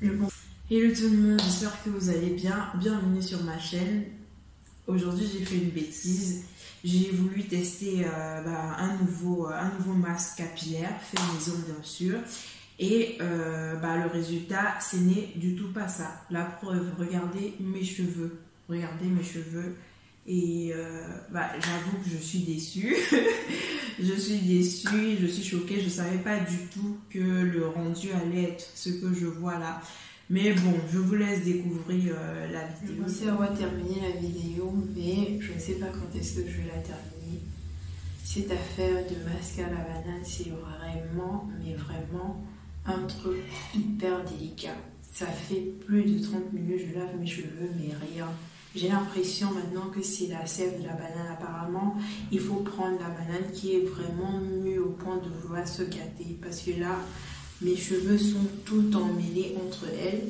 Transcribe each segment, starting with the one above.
Hello tout le monde, j'espère que vous allez bien. Bienvenue sur ma chaîne. Aujourd'hui j'ai fait une bêtise. J'ai voulu tester un nouveau masque capillaire, fait maison bien sûr. Et le résultat, ce n'est du tout pas ça. La preuve, regardez mes cheveux. Regardez mes cheveux. Et j'avoue que je suis déçue. Je suis déçue, je suis choquée. Je ne savais pas du tout que le rendu allait être ce que je vois là. Mais bon, je vous laisse découvrir la vidéo. Je pensais avoir terminé la vidéo, mais je ne sais pas quand est-ce que je vais la terminer. Cette affaire de masque à la banane, c'est vraiment, mais vraiment un truc hyper délicat. Ça fait plus de 30 minutes, je lave mes cheveux, mais rien. J'ai l'impression maintenant que c'est la sève de la banane. Apparemment, il faut prendre la banane qui est vraiment mûre au point de vouloir se gâter. Parce que là, mes cheveux sont tout emmêlés entre elles.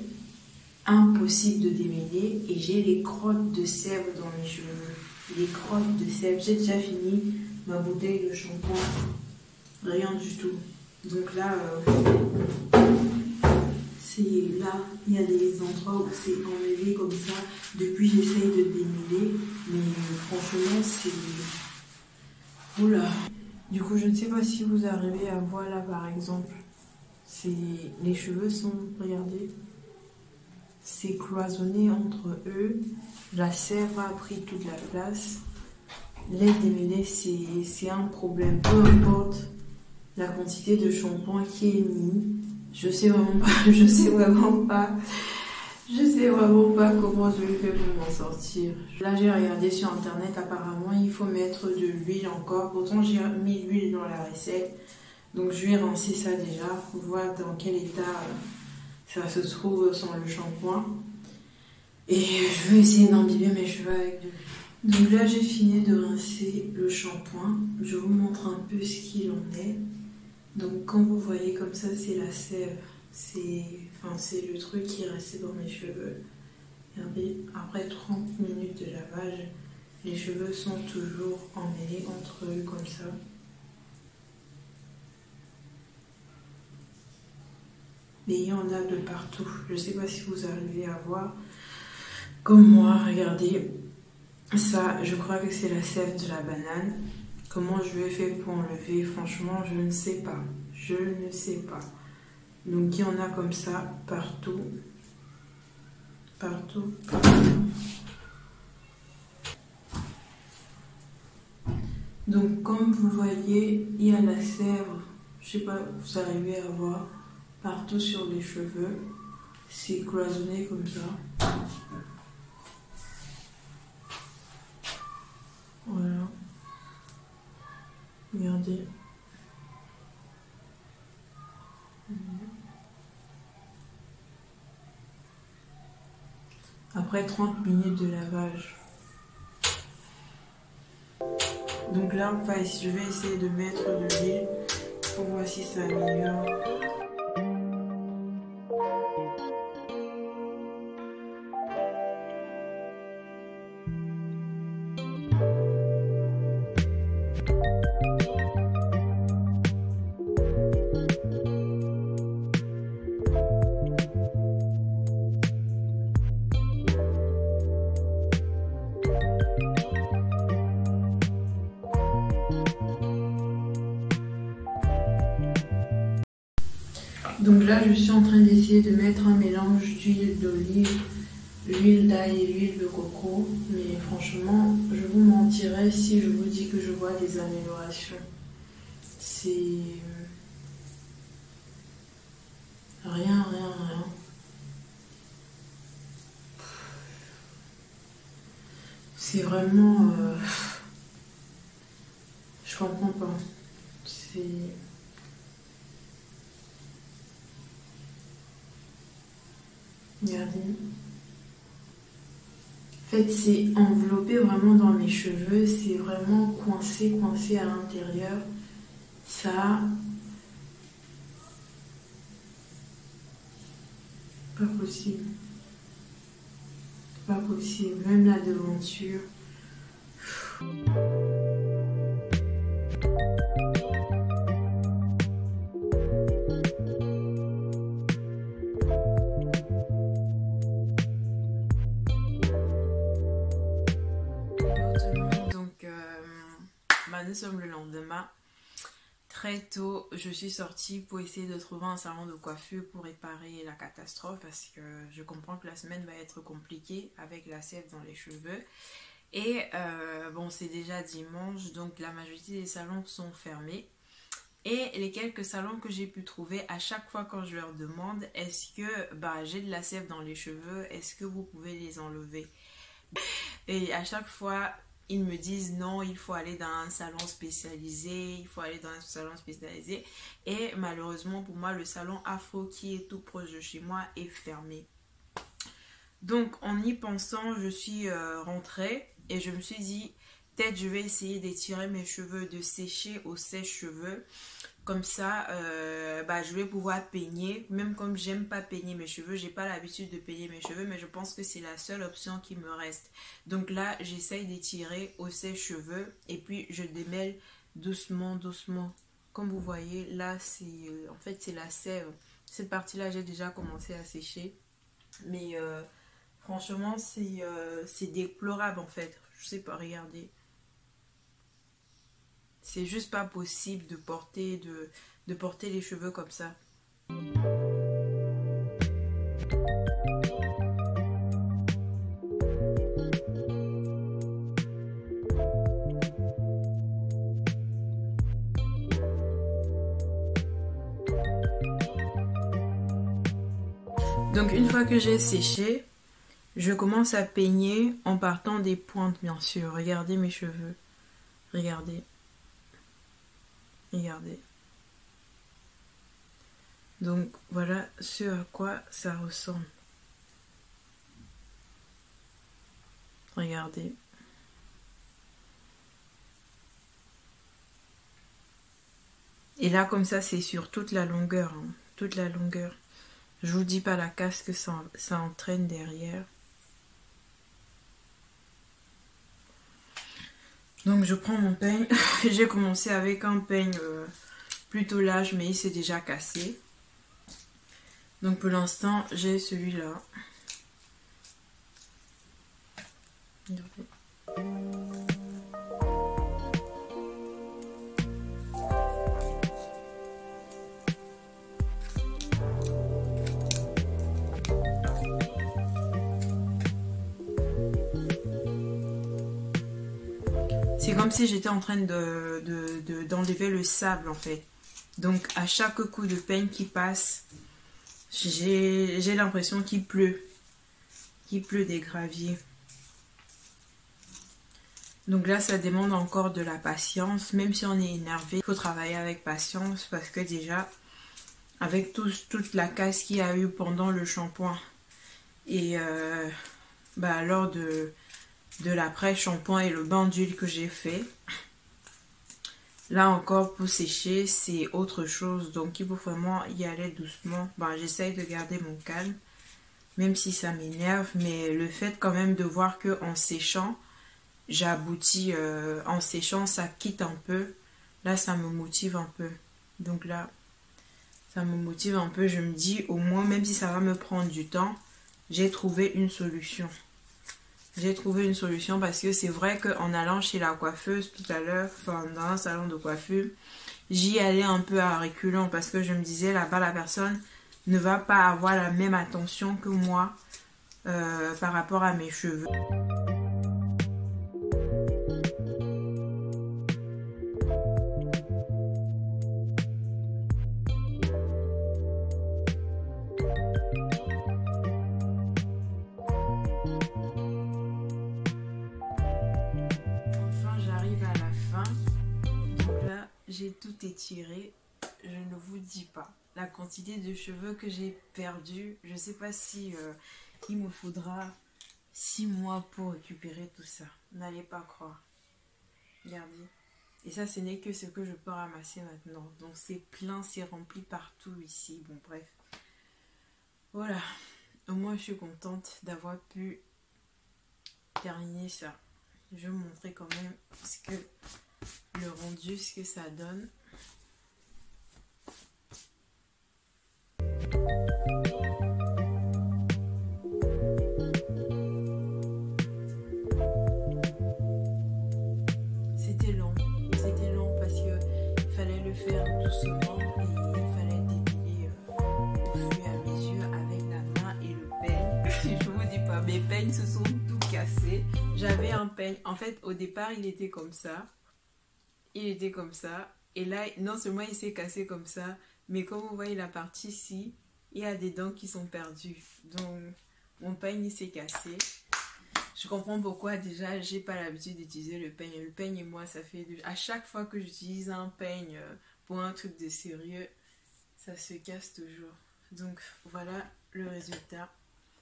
Impossible de démêler. Et j'ai les crottes de sève dans mes cheveux. Les crottes de sève. J'ai déjà fini ma bouteille de shampoing. Rien du tout. Donc là, là, il y a des endroits où c'est emmêlé comme ça. Depuis, j'essaye de démêler. Mais franchement, c'est... Oula. Du coup, je ne sais pas si vous arrivez à voir là, par exemple. Les cheveux sont, regardez, c'est cloisonné entre eux. La sève a pris toute la place. Les démêler, c'est un problème. Peu importe la quantité de shampoing qui est mis. Je sais vraiment pas comment je vais faire pour m'en sortir. Là, j'ai regardé sur internet, apparemment, il faut mettre de l'huile encore. Pourtant, j'ai mis l'huile dans la recette. Donc, je vais rincer ça déjà pour voir dans quel état ça se trouve sans le shampoing. Et je vais essayer d'embiber mes cheveux avec de l'huile. Donc là, j'ai fini de rincer le shampoing. Je vous montre un peu ce qu'il en est. Donc, quand vous voyez comme ça, c'est la sève. C'est le truc qui est resté dans mes cheveux. Regardez, après 30 minutes de lavage, les cheveux sont toujours emmêlés entre eux comme ça. Mais il y en a de partout. Je ne sais pas si vous arrivez à voir. Comme moi, regardez. Ça, je crois que c'est la sève de la banane. Comment je vais faire pour enlever? Franchement, je ne sais pas. Je ne sais pas. Donc, il y en a comme ça, partout. Partout. Donc, comme vous voyez, il y a la sève. Je ne sais pas, vous arrivez à voir. Partout sur les cheveux, c'est cloisonné comme ça. Voilà. Regardez. Après 30 minutes de lavage. Donc là, je vais essayer de mettre de l'huile pour voir si ça améliore. Donc là, je suis en train d'essayer de mettre un mélange d'huile d'olive, l'huile d'ail et l'huile de coco. Mais franchement, je vous mentirais si je vous dis que je vois des améliorations. C'est... Rien. C'est vraiment... Je comprends pas. C'est... Regardez. En fait, c'est enveloppé vraiment dans mes cheveux. C'est vraiment coincé à l'intérieur. Ça... Pas possible. Pas possible. Même la devanture. nous sommes le lendemain. Très tôt, je suis sortie pour essayer de trouver un salon de coiffure pour réparer la catastrophe parce que je comprends que la semaine va être compliquée avec la sève dans les cheveux. Et bon, c'est déjà dimanche, donc la majorité des salons sont fermés. Et les quelques salons que j'ai pu trouver, à chaque fois quand je leur demande est-ce que j'ai de la sève dans les cheveux, est-ce que vous pouvez les enlever? Et à chaque fois, ils me disent non, il faut aller dans un salon spécialisé, Et malheureusement pour moi, le salon Afro qui est tout proche de chez moi est fermé. Donc en y pensant, je suis rentrée et je me suis dit peut-être je vais essayer d'étirer mes cheveux, de sécher au sèche-cheveux. Comme ça, je vais pouvoir peigner. Même comme j'aime pas peigner mes cheveux, j'ai pas l'habitude de peigner mes cheveux, mais je pense que c'est la seule option qui me reste. Donc là, j'essaye d'étirer au sèche-cheveux et puis je démêle doucement, doucement. Comme vous voyez, là, c'est la sève. Cette partie-là, j'ai déjà commencé à sécher. Mais franchement, c'est déplorable en fait. Je sais pas, regardez. C'est juste pas possible de porter les cheveux comme ça. Donc une fois que j'ai séché, je commence à peigner en partant des pointes bien sûr. Regardez mes cheveux. Regardez. Regardez. Donc voilà ce à quoi ça ressemble. Regardez. Et là comme ça c'est sur toute la longueur. Hein, toute la longueur. Je vous dis pas la casse que ça entraîne derrière. Donc je prends mon peigne. J'ai commencé avec un peigne plutôt large mais il s'est déjà cassé. Donc pour l'instant j'ai celui-là. C'est comme si j'étais en train d'enlever le sable en fait. Donc à chaque coup de peigne qui passe, j'ai l'impression qu'il pleut. Qu'il pleut des graviers. Donc là ça demande encore de la patience. Même si on est énervé, il faut travailler avec patience. Parce que déjà, avec toute la casse qu'il y a eu pendant le shampoing. Et lors de l'après-shampoing et le bain d'huile que j'ai fait. Là encore pour sécher c'est autre chose. Donc il faut vraiment y aller doucement. J'essaye de garder mon calme. Même si ça m'énerve. Mais le fait quand même de voir que en séchant, j'aboutis. En séchant ça quitte un peu. Là ça me motive un peu. Donc là ça me motive un peu. Je me dis au moins même si ça va me prendre du temps, j'ai trouvé une solution. J'ai trouvé une solution parce que c'est vrai qu'en allant chez la coiffeuse tout à l'heure, dans un salon de coiffure, j'y allais un peu à reculons parce que je me disais là-bas la personne ne va pas avoir la même attention que moi par rapport à mes cheveux. J'ai tout étiré, je ne vous dis pas la quantité de cheveux que j'ai perdu. Je ne sais pas si il me faudra 6 mois pour récupérer tout ça. N'allez pas croire. Regardez. Et ça, ce n'est que ce que je peux ramasser maintenant. Donc c'est plein, c'est rempli partout ici. Bon bref. Voilà. Au moins je suis contente d'avoir pu terminer ça. Je vais vous montrer quand même le rendu, ce que ça donne. C'était long, c'était mes peignes se sont tout cassés. J'avais un peigne, en fait au départ il était comme ça. Il était comme ça. Et là, non seulement il s'est cassé comme ça, mais comme vous voyez la partie ici, il y a des dents qui sont perdues. Donc, mon peigne il s'est cassé. Je comprends pourquoi déjà, j'ai pas l'habitude d'utiliser le peigne. Le peigne et moi, ça fait... À chaque fois que j'utilise un peigne pour un truc de sérieux, ça se casse toujours. Donc, voilà le résultat.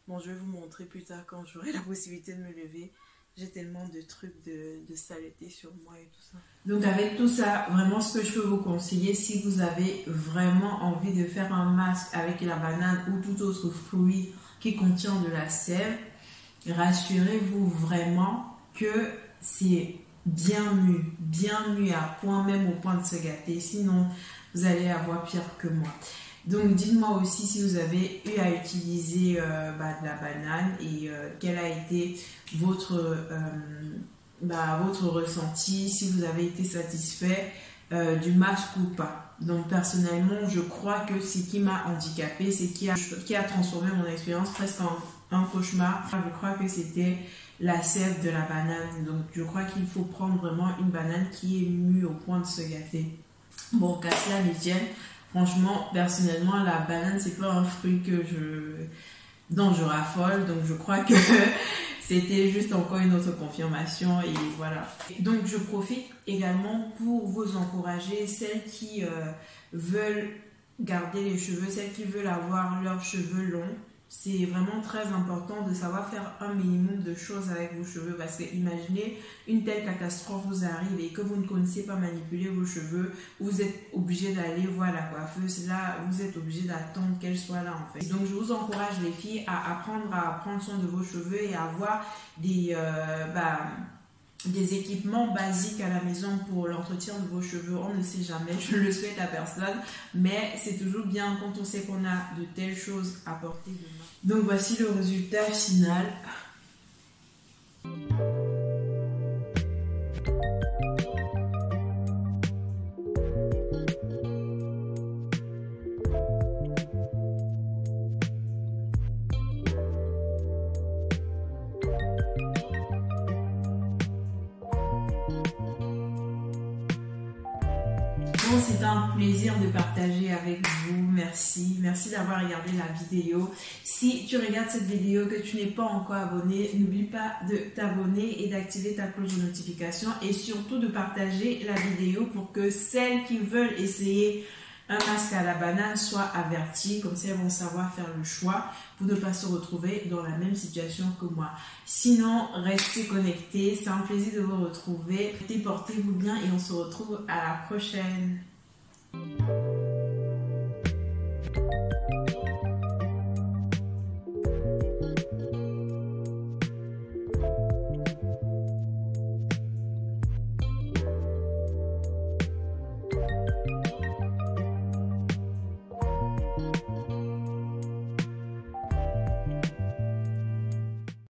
Bon, je vais vous montrer plus tard quand j'aurai la possibilité de me lever. J'ai tellement de trucs de saleté sur moi et tout ça. Donc avec tout ça, vraiment ce que je peux vous conseiller, si vous avez vraiment envie de faire un masque avec la banane ou tout autre fruit qui contient de la sève, rassurez-vous vraiment que c'est bien mu à point, même au point de se gâter. Sinon, vous allez avoir pire que moi. Donc dites-moi aussi si vous avez eu à utiliser de la banane et quel a été votre ressenti, si vous avez été satisfait du masque ou pas. Donc personnellement, je crois que ce qui m'a handicapé, c'est qui a transformé mon expérience presque en un cauchemar. Je crois que c'était la sève de la banane. Donc je crois qu'il faut prendre vraiment une banane qui est mue au point de se gâter. Bon, qu'à cela ne tienne. Franchement, personnellement, la banane, c'est pas un fruit dont je raffole. Donc, je crois que c'était juste encore une autre confirmation. Et voilà. Donc, je profite également pour vous encourager, celles qui veulent garder les cheveux, celles qui veulent avoir leurs cheveux longs. C'est vraiment très important de savoir faire un minimum de choses avec vos cheveux parce que imaginez une telle catastrophe vous arrive et que vous ne connaissez pas manipuler vos cheveux, vous êtes obligé d'aller voir la coiffeuse, là vous êtes obligé d'attendre qu'elle soit là en fait. Donc je vous encourage les filles à apprendre à prendre soin de vos cheveux et à avoir des équipements basiques à la maison pour l'entretien de vos cheveux. On ne sait jamais, je ne le souhaite à personne, mais c'est toujours bien quand on sait qu'on a de telles choses à porter de main. Donc voici le résultat final. C'est un plaisir de partager avec vous. Merci d'avoir regardé la vidéo. Si tu regardes cette vidéo que tu n'es pas encore abonné, n'oublie pas de t'abonner et d'activer ta cloche de notification et surtout de partager la vidéo pour que celles qui veulent essayer un masque à la banane soient averties, comme ça elles vont savoir faire le choix pour ne pas se retrouver dans la même situation que moi. Sinon, restez connectés, c'est un plaisir de vous retrouver. Portez-vous bien et on se retrouve à la prochaine.